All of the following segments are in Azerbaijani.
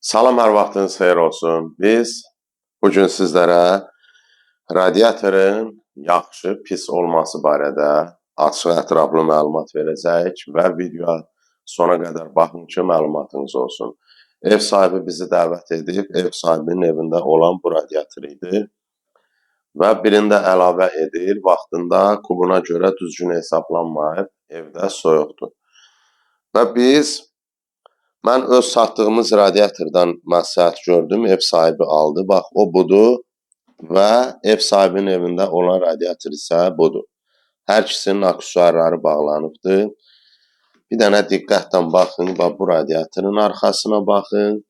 Salam, hər vaxtınız xeyir olsun. Biz bugün sizlərə radiatorun yaxşı, pis olması barədə açıq ətraflı məlumat verəcəyik və videoya sona qədər baxın ki, məlumatınız olsun. Ev sahibi bizi dəvət edib, ev sahibinin evində olan bu radiator idi və birində əlavə edir, vaxtında kubuna görə düzgün hesablanmayıb, evdə soyuqdur. Və mən öz satdığımız radiatordan məsləhət gördüm, ev sahibi aldı. Bax, o budur və ev sahibinin evində olan radiator isə budur. Hər ikisinin aksesuarları bağlanıbdır. Bir dənə diqqətlə baxın, bax, bu radiatorun arxasına baxın.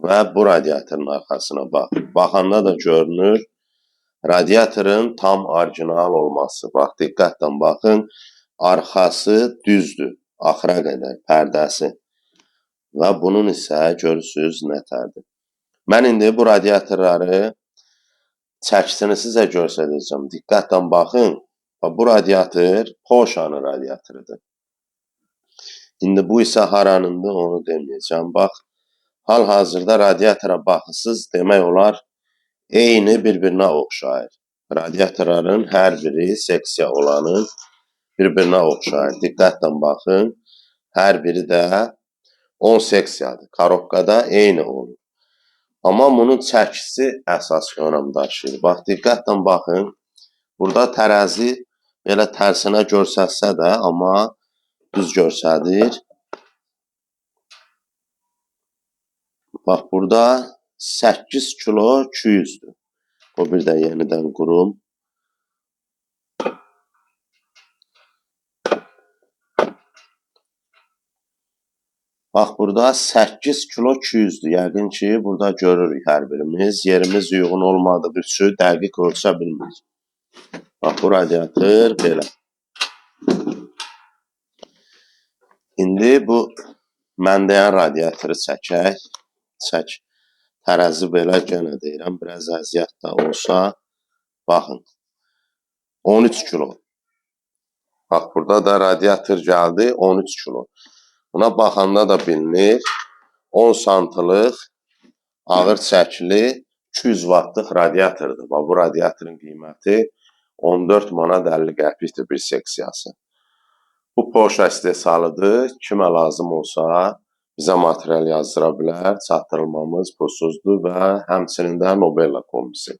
Və bu radiatorun arxasına baxın. Baxanda da görünür, radiatorun tam orijinal olması. Bax, diqqətlə baxın, arxası düzdür, axıra qədər pərdəsi. Və bunun isə görürsünüz nətərdir. Mən indi bu radiatorları çəkisini sizə göstərəcəm. Diqqətlə baxın, bu radiator Porsche-nın radiatorudur. İndi bu isə haranındır, onu deməyəcəm. Bax, hal-hazırda radiatora baxırsınız, demək olar, eyni bir-birinə oxşayır. Radiatorların hər biri seksiya olanın bir-birinə oxşayır. Diqqətlə baxın, hər biri də 10 seksiyadır. Korobkada eyni olur. Amma bunun çəkisi əsas önəm daşıyır. Bax, diqqətlə baxın, burada tərəzi belə tərsinə görsətsə də, amma düz görsədir. Bax, burada 8 kilo 200'dür. O bir də yenidən qurum. Bax, burada 8 kilo 200'dür. Yəqin ki, burada görürük hər birimiz. Yerimiz uyğun olmadığı üçün dəqiq ölçə bilmirik. Bax, bu radiator belə. İndi bu mən deyən radiatoru çəkək. Çək. Tərəzi belə yenə deyirəm. Biraz əziyyət də olsa. Baxın. 13 kilo. Bax, burada da radiator gəldi. 13 kilo. Buna baxanda da bilinir. 10 santlıq ağır çəkili 200 wattlıq radiatordur. Bax, bu radiatorun qiyməti 14 manat 50 qəpikdir bir seksiyası. Bu Porsche istehsalıdır. Kimə lazım olsa bizə material yazdıra bilər. Çatdırılmamız pulsuzdur və həmçinin də Nobella kombisi.